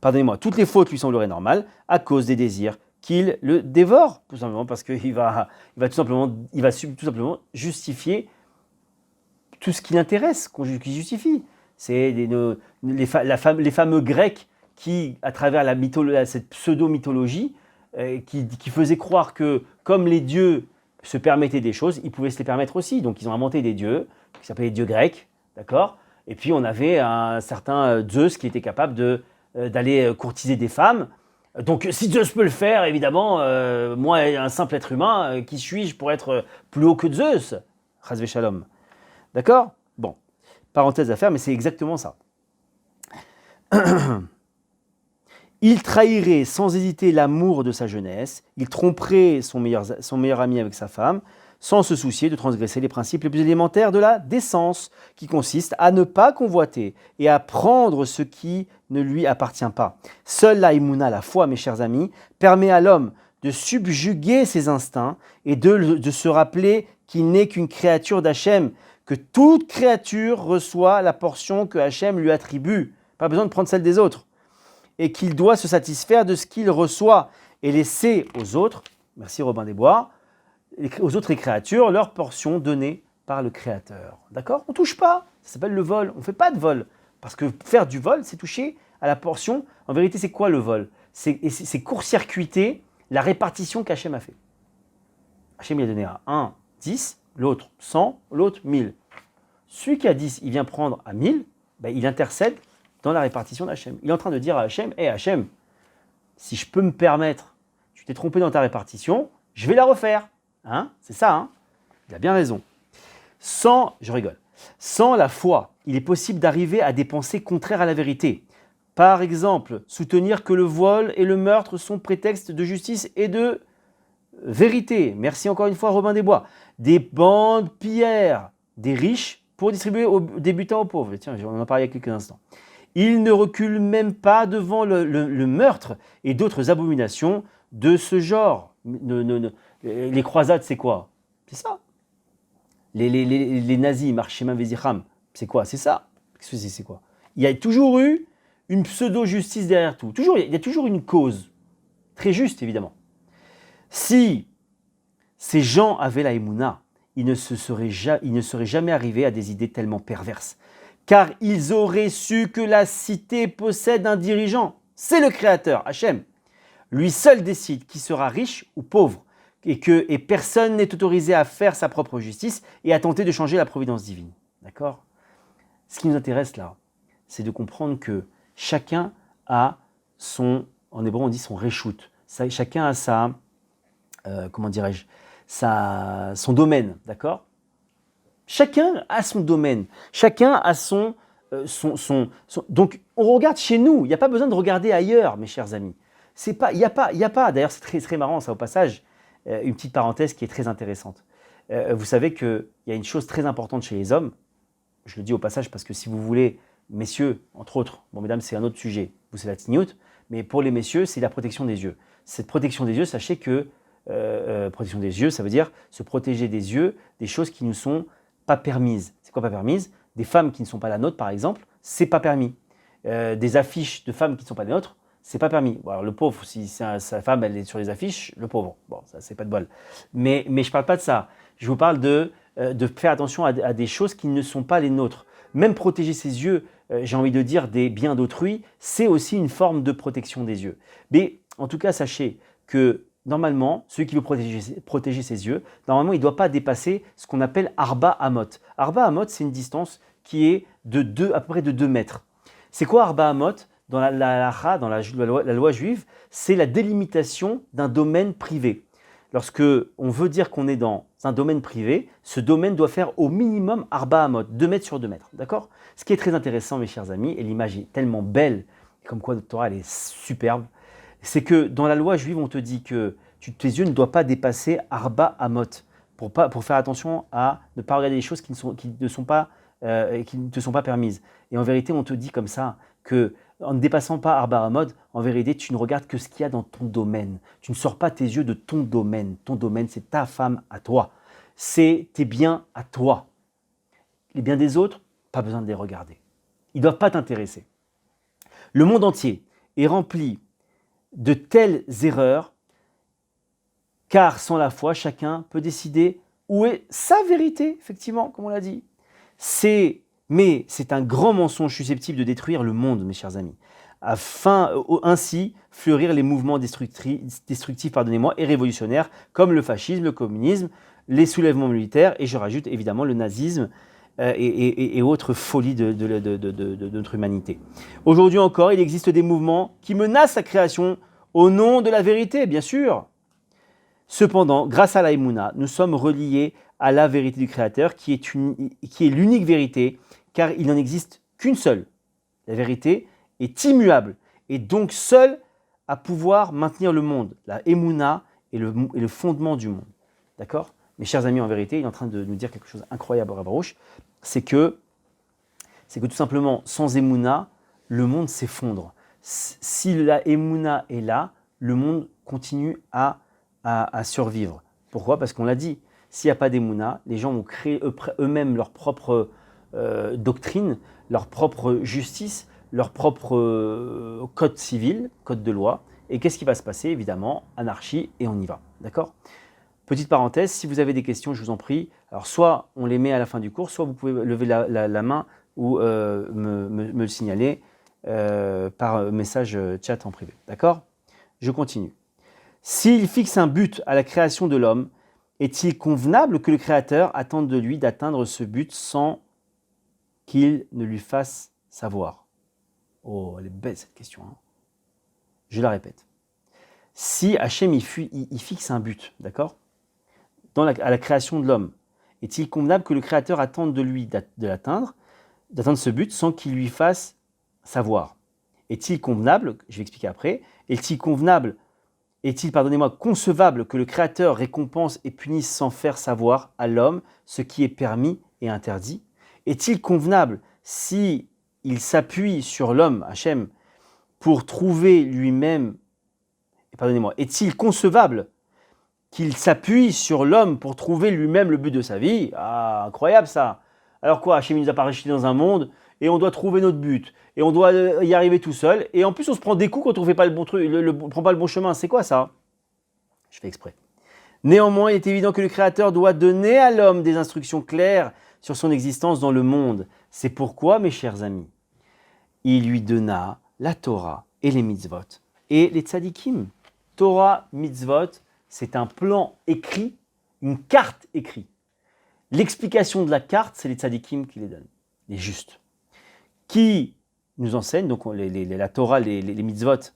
pardonnez-moi, toutes les fautes lui sembleraient normales à cause des désirs qu'il le dévore, tout simplement parce qu'il va tout simplement justifier tout ce qui l'intéresse, qui justifie. C'est les fameux Grecs qui, à travers cette pseudo-mythologie, qui faisaient croire que comme les dieux se permettaient des choses, ils pouvaient se les permettre aussi. Donc ils ont inventé des dieux, qui s'appelaient les dieux grecs, d'accord ? Et puis on avait un certain Zeus qui était capable d'aller courtiser des femmes. Donc si Zeus peut le faire, évidemment, moi, un simple être humain, qui suis-je pour être plus haut que Zeus ? Chas v'shalom. D'accord ? Bon, parenthèse à faire, mais c'est exactement ça. Il trahirait sans hésiter l'amour de sa jeunesse, il tromperait son meilleur ami avec sa femme, sans se soucier de transgresser les principes les plus élémentaires de la décence, qui consiste à ne pas convoiter et à prendre ce qui ne lui appartient pas. Seule la Emouna, la foi, mes chers amis, permet à l'homme de subjuguer ses instincts et de se rappeler qu'il n'est qu'une créature d'Hachem, que toute créature reçoit la portion que Hachem lui attribue. Pas besoin de prendre celle des autres. Et qu'il doit se satisfaire de ce qu'il reçoit et laisser aux autres, merci Robin des Bois, aux autres créatures leur portion donnée par le Créateur. D'accord ? On ne touche pas, ça s'appelle le vol, on ne fait pas de vol. Parce que faire du vol, c'est toucher à la portion. En vérité, c'est quoi le vol ? C'est court-circuiter la répartition qu'Hachem a fait. Hachem il a donné à un 10, l'autre 100, l'autre 1000. Celui qui a 10, il vient prendre à 1000, il intercède dans la répartition d'Hachem. Il est en train de dire à Hachem, Hachem, si je peux me permettre, tu t'es trompé dans ta répartition, je vais la refaire. Hein ? C'est ça, hein ? Il a bien raison. Sans la foi, il est possible d'arriver à des pensées contraires à la vérité. Par exemple, soutenir que le vol et le meurtre sont prétextes de justice et de vérité. Merci encore une fois Robin des Bois. Des bandes pillards des riches pour distribuer aux débutants aux pauvres. Tiens, on en parlait il y a quelques instants. Il ne recule même pas devant le meurtre et d'autres abominations de ce genre. Les croisades, c'est quoi ? C'est ça. Les nazis, Marchema Vezicham, c'est quoi ? C'est ça. C'est quoi ? Il y a toujours eu une pseudo-justice derrière tout. Il y a toujours une cause. Très juste, évidemment. Si ces gens avaient la Emouna, ils ne seraient jamais arrivés à des idées tellement perverses. Car ils auraient su que la cité possède un dirigeant. C'est le Créateur, Hachem. Lui seul décide qui sera riche ou pauvre et personne n'est autorisé à faire sa propre justice et à tenter de changer la providence divine. D'accord ? Ce qui nous intéresse là, c'est de comprendre que chacun a en hébreu on dit son reshoot. Chacun a son domaine, d'accord ? Chacun a son domaine, chacun a donc on regarde chez nous, il n'y a pas besoin de regarder ailleurs, mes chers amis. Il n'y a pas, d'ailleurs c'est très, très marrant ça au passage, une petite parenthèse qui est très intéressante. Vous savez qu'il y a une chose très importante chez les hommes, je le dis au passage parce que si vous voulez, messieurs, entre autres, bon mesdames c'est un autre sujet, vous c'est la tignoute, mais pour les messieurs c'est la protection des yeux. Cette protection des yeux, sachez que protection des yeux, ça veut dire se protéger des yeux des choses qui nous sont pas permises. C'est quoi pas permise ? Des femmes qui ne sont pas la nôtre, par exemple, c'est pas permis. Des affiches de femmes qui ne sont pas les nôtres, c'est pas permis. Bon, alors le pauvre, si sa femme elle est sur les affiches, le pauvre, bon, ça c'est pas de bol. Mais je parle pas de ça. Je vous parle de faire attention à des choses qui ne sont pas les nôtres. Même protéger ses yeux, j'ai envie de dire des biens d'autrui, c'est aussi une forme de protection des yeux. Mais en tout cas, sachez que normalement, celui qui veut protéger ses yeux, normalement, il ne doit pas dépasser ce qu'on appelle Arba Amot. Arba Amot, c'est une distance qui est à peu près de 2 mètres. C'est quoi Arba Amot ? Dans la loi juive, c'est la délimitation d'un domaine privé. Lorsque on veut dire qu'on est dans un domaine privé, ce domaine doit faire au minimum Arba Amot, 2 mètres sur 2 mètres. D'accord ? Ce qui est très intéressant, mes chers amis, et l'image est tellement belle, comme quoi notre Torah elle est superbe, C'est que dans la loi juive, on te dit que tes yeux ne doivent pas dépasser Arba Amot pour faire attention à ne pas regarder des choses qui ne te sont pas permises. Et en vérité, on te dit comme ça que en ne dépassant pas Arba Amot, en vérité, tu ne regardes que ce qu'il y a dans ton domaine. Tu ne sors pas tes yeux de ton domaine. Ton domaine, c'est ta femme à toi. C'est tes biens à toi. Les biens des autres, pas besoin de les regarder. Ils ne doivent pas t'intéresser. Le monde entier est rempli de telles erreurs, car sans la foi, chacun peut décider où est sa vérité, effectivement, comme on l'a dit. Mais c'est un grand mensonge susceptible de détruire le monde, mes chers amis, afin ainsi fleurir les mouvements destructifs, et révolutionnaires, comme le fascisme, le communisme, les soulèvements militaires, et je rajoute évidemment le nazisme, et autres folies de notre humanité. Aujourd'hui encore, il existe des mouvements qui menacent la création au nom de la vérité, bien sûr. Cependant, grâce à la Emouna, nous sommes reliés à la vérité du Créateur, qui est l'unique vérité, car il n'en existe qu'une seule. La vérité est immuable, et donc seule à pouvoir maintenir le monde. La Emouna est le fondement du monde. D'accord ? Mes chers amis, en vérité, il est en train de nous dire quelque chose d'incroyable, Rav Arush, c'est que tout simplement, sans Emouna, le monde s'effondre. Si la Emouna est là, le monde continue à survivre. Pourquoi ? Parce qu'on l'a dit, s'il n'y a pas d'Emouna, les gens vont créer eux-mêmes leur propre doctrine, leur propre justice, leur propre code civil, code de loi. Et qu'est-ce qui va se passer ? Évidemment, anarchie, et on y va. D'accord ? Petite parenthèse, si vous avez des questions, je vous en prie, alors soit on les met à la fin du cours, soit vous pouvez lever la main ou me le signaler par message chat en privé. D'accord ? Je continue. S'il fixe un but à la création de l'homme, est-il convenable que le Créateur attende de lui d'atteindre ce but sans qu'il ne lui fasse savoir ? Oh, elle est belle cette question. Hein. Je la répète. Si Hachem il fixe un but, d'accord ? À la création de l'homme, est-il convenable que le Créateur attende de lui d'atteindre ce but sans qu'il lui fasse savoir ? Est-il convenable, je vais expliquer après, est-il concevable que le Créateur récompense et punisse sans faire savoir à l'homme ce qui est permis et interdit ? Est-il convenable si il s'appuie sur l'homme, Hachem, pour trouver lui-même, est-il concevable qu'il s'appuie sur l'homme pour trouver lui-même le but de sa vie ? Ah, incroyable ça. Alors quoi, Hachem nous a parachuté dans un monde et on doit trouver notre but et on doit y arriver tout seul et en plus on se prend des coups quand on ne fait pas le bon truc, prend pas le bon chemin. C'est quoi ça ? Je fais exprès. Néanmoins, il est évident que le Créateur doit donner à l'homme des instructions claires sur son existence dans le monde. C'est pourquoi, mes chers amis, il lui donna la Torah et les mitzvot et les tzadikim. Torah, mitzvot, c'est un plan écrit, une carte écrite. L'explication de la carte, c'est les tzadikim qui les donnent, les justes, qui nous enseignent, donc la Torah, les mitzvot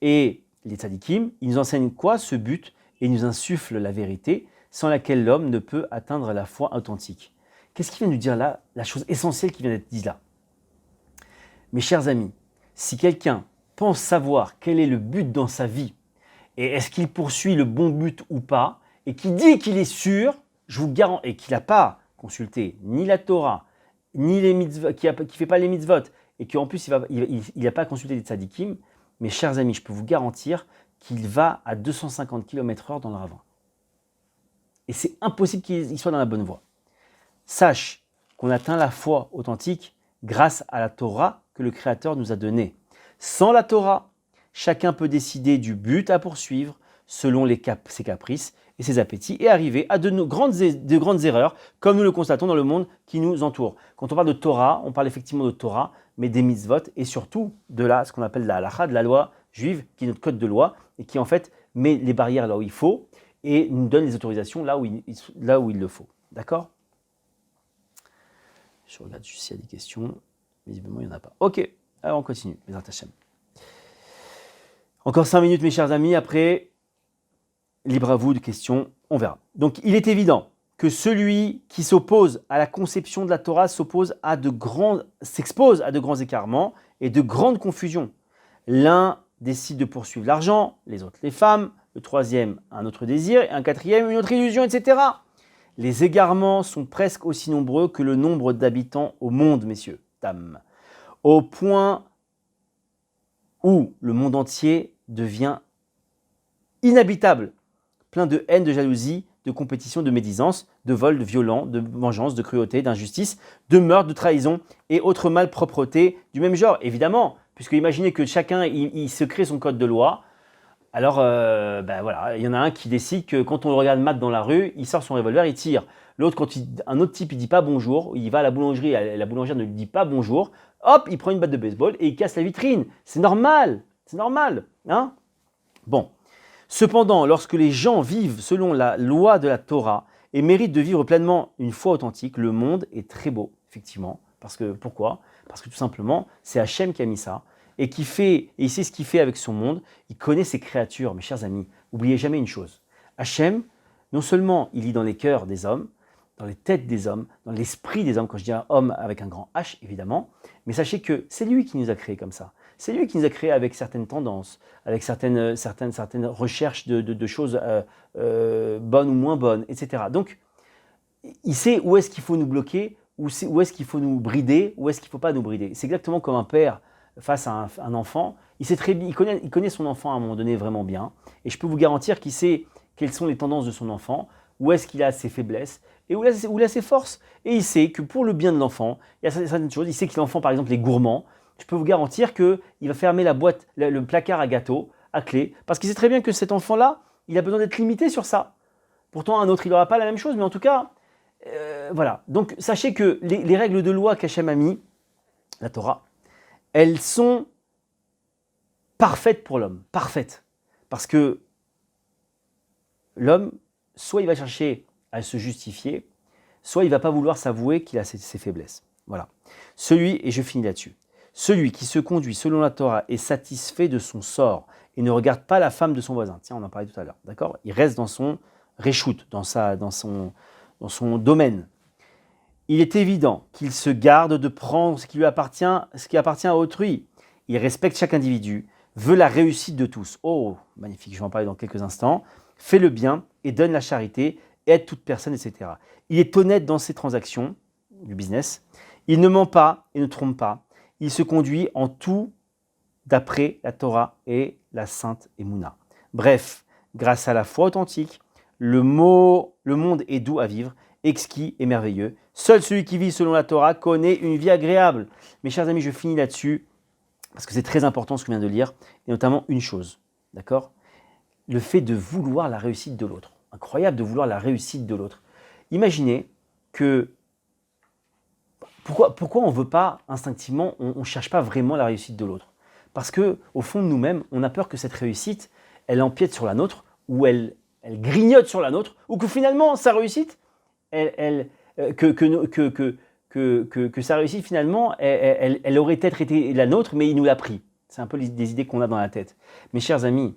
et les tzadikim, ils nous enseignent quoi ? Ce but, et ils nous insufflent la vérité, sans laquelle l'homme ne peut atteindre la foi authentique. Qu'est-ce qu'il vient de nous dire là ? La chose essentielle qui vient d'être dite là. Mes chers amis, si quelqu'un pense savoir quel est le but dans sa vie, et est-ce qu'il poursuit le bon but ou pas, et qui dit qu'il est sûr, je vous garantis, et qu'il n'a pas consulté ni la Torah, ni les mitzvot, qui ne fait pas les mitzvot, et qu'en plus il n'a pas consulté les tzadikim, mes chers amis, je peux vous garantir qu'il va à 250 km/h dans le ravin. Et c'est impossible qu'il soit dans la bonne voie. Sache qu'on atteint la foi authentique grâce à la Torah que le Créateur nous a donnée. Sans la Torah, chacun peut décider du but à poursuivre selon ses caprices et ses appétits et arriver à de grandes erreurs, comme nous le constatons dans le monde qui nous entoure. Quand on parle de Torah, on parle effectivement de Torah, mais des mitzvot et surtout de ce qu'on appelle la halacha, de la loi juive, qui est notre code de loi et qui en fait met les barrières là où il faut et nous donne les autorisations là où il le faut. D'accord ? Je regarde juste s'il y a des questions. Visiblement, il n'y en a pas. Ok, alors on continue. Bezrat Hashem. Encore 5 minutes, mes chers amis. Après, libre à vous de questions. On verra. Donc, il est évident que celui qui s'oppose à la conception de la Torah s'expose à de grands écartements et de grandes confusions. L'un décide de poursuivre l'argent, les autres les femmes, le troisième un autre désir, et un quatrième une autre illusion, etc. Les égarements sont presque aussi nombreux que le nombre d'habitants au monde, messieurs, dames, au point où le monde entier devient inhabitable, plein de haine, de jalousie, de compétition, de médisance, de vol, de violence, de vengeance, de cruauté, d'injustice, de meurtre, de trahison et autres malpropretés du même genre. Évidemment, puisque imaginez que chacun il se crée son code de loi. Alors, voilà, il y en a un qui décide que quand on le regarde mat dans la rue, il sort son revolver, il tire. L'autre, un autre type, il dit pas bonjour, il va à la boulangerie, la boulangère ne lui dit pas bonjour, hop, il prend une batte de baseball et il casse la vitrine. C'est normal, hein? Bon. Cependant, lorsque les gens vivent selon la loi de la Torah et méritent de vivre pleinement une foi authentique, le monde est très beau, effectivement. Pourquoi ? Parce que tout simplement, c'est Hachem qui a mis ça. Et il sait ce qu'il fait avec son monde, il connaît ses créatures, mes chers amis. N'oubliez jamais une chose, Hachem, non seulement il lit dans les cœurs des hommes, dans les têtes des hommes, dans l'esprit des hommes, quand je dis un homme avec un grand H, évidemment, mais sachez que c'est lui qui nous a créés comme ça. C'est lui qui nous a créés avec certaines tendances, avec certaines recherches de choses bonnes ou moins bonnes, etc. Donc, il sait où est-ce qu'il faut nous bloquer, où est-ce qu'il faut nous brider, où est-ce qu'il ne faut pas nous brider. C'est exactement comme un père face à un enfant. Il connaît son enfant à un moment donné vraiment bien. Et je peux vous garantir qu'il sait quelles sont les tendances de son enfant, où est-ce qu'il a ses faiblesses et où il a ses forces. Et il sait que pour le bien de l'enfant, il y a certaines choses. Il sait que l'enfant, par exemple, est gourmand. Je peux vous garantir qu'il va fermer la boîte, le placard à gâteaux, à clé, parce qu'il sait très bien que cet enfant-là, il a besoin d'être limité sur ça. Pourtant, un autre, il n'aura pas la même chose, mais en tout cas, voilà. Donc, sachez que les règles de loi qu'Hachem a mis, la Torah, elles sont parfaites pour l'homme, parfaites. Parce que l'homme, soit il va chercher à se justifier, soit il ne va pas vouloir s'avouer qu'il a ses faiblesses. Voilà. Et je finis là-dessus, celui qui se conduit selon la Torah est satisfait de son sort et ne regarde pas la femme de son voisin. Tiens, on en parlait tout à l'heure, d'accord ? Il reste dans son réchoute, dans son domaine. Il est évident qu'il se garde de prendre ce qui appartient à autrui. Il respecte chaque individu, veut la réussite de tous. Oh, magnifique, je vais en parler dans quelques instants. Fait le bien et donne la charité, aide toute personne, etc. Il est honnête dans ses transactions, du business. Il ne ment pas et ne trompe pas. Il se conduit en tout d'après la Torah et la Sainte Emouna. Bref, grâce à la foi authentique, le monde est doux à vivre, exquis et merveilleux. Seul celui qui vit selon la Torah connaît une vie agréable. Mes chers amis, je finis là-dessus, parce que c'est très important ce que je viens de lire, et notamment une chose, d'accord ? Le fait de vouloir la réussite de l'autre. Incroyable de vouloir la réussite de l'autre. Imaginez que... Pourquoi on ne veut pas instinctivement, on ne cherche pas vraiment la réussite de l'autre ? Parce qu'au fond de nous-mêmes, on a peur que cette réussite, elle empiète sur la nôtre, ou elle grignote sur la nôtre, ou que finalement, sa réussite, que sa réussite, finalement, elle aurait peut-être été la nôtre, mais il nous l'a pris. C'est un peu des idées qu'on a dans la tête. Mes chers amis,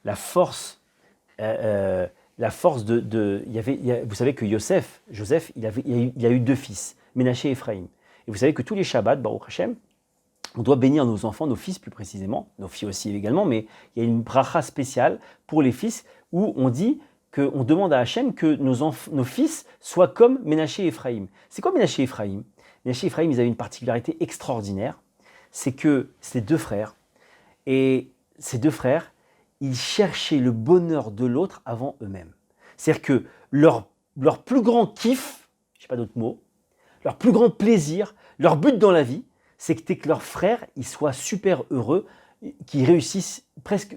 la force vous savez que Joseph, il a eu 2 fils, Ménaché et Ephraïm. Et vous savez que tous les Shabbats, Baruch Hashem, on doit bénir nos enfants, nos fils plus précisément, nos filles aussi également, mais il y a une bracha spéciale pour les fils où on dit qu'on demande à Hachem que nos fils soient comme Ménaché et Ephraïm. C'est quoi Ménaché et Ephraïm ? Ménaché et Ephraïm, ils avaient une particularité extraordinaire, c'est que c'était 2 frères, et ces 2 frères, ils cherchaient le bonheur de l'autre avant eux-mêmes. C'est-à-dire que leur plus grand kiff, je n'ai pas d'autre mot, leur plus grand plaisir, leur but dans la vie, c'était que leurs frères ils soient super heureux, qu'ils réussissent presque,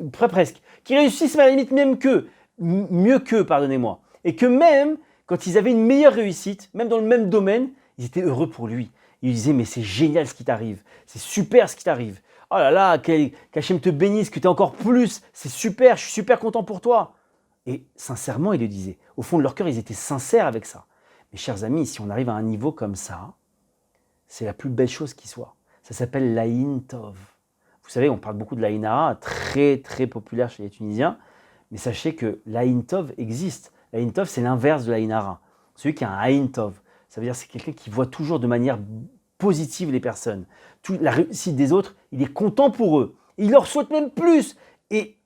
qu'ils réussissent à la limite même qu'eux, mieux qu'eux, pardonnez-moi. Et que même, quand ils avaient une meilleure réussite, même dans le même domaine, ils étaient heureux pour lui. Ils disaient, mais c'est génial ce qui t'arrive, c'est super ce qui t'arrive. Oh là là, qu'Hachem te bénisse, que tu es encore plus, c'est super, je suis super content pour toi. Et sincèrement, ils le disaient. Au fond de leur cœur, ils étaient sincères avec ça. Mes chers amis, si on arrive à un niveau comme ça, c'est la plus belle chose qui soit. Ça s'appelle l'Aïn Tov. Vous savez, on parle beaucoup de l'Aïn Hara, très très populaire chez les Tunisiens, mais sachez que l'Aïn Tov existe. L'Aïn Tov, c'est l'inverse de l'Aïn Hara. Celui qui a un Aïn Tov, ça veut dire que c'est quelqu'un qui voit toujours de manière positive les personnes. La réussite des autres, il est content pour eux. Il leur souhaite même plus. Et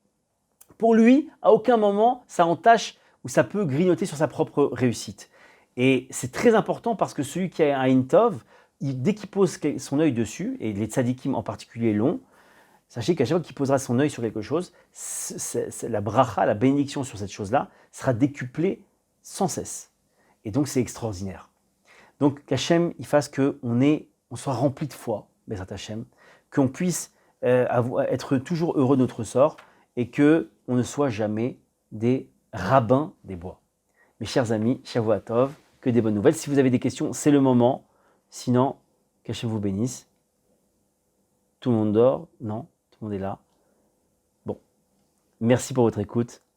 pour lui, à aucun moment, ça entache ou ça peut grignoter sur sa propre réussite. Et c'est très important parce que celui qui a un Intov, dès qu'il pose son œil dessus, et les tzadikim en particulier l'ont, sachez qu'à chaque fois qu'il posera son œil sur quelque chose, la bracha, la bénédiction sur cette chose-là, sera décuplée sans cesse. Et donc c'est extraordinaire. Donc qu'Hachem, il fasse qu'on soit rempli de foi, Bezrat Hachem, qu'on puisse être toujours heureux de notre sort et qu'on ne soit jamais des rabbins des bois. Mes chers amis, Shavua Tov, que des bonnes nouvelles. Si vous avez des questions, c'est le moment. Sinon, qu'Hachem vous bénisse. Tout le monde dort? Non, tout le monde est là. Bon, merci pour votre écoute.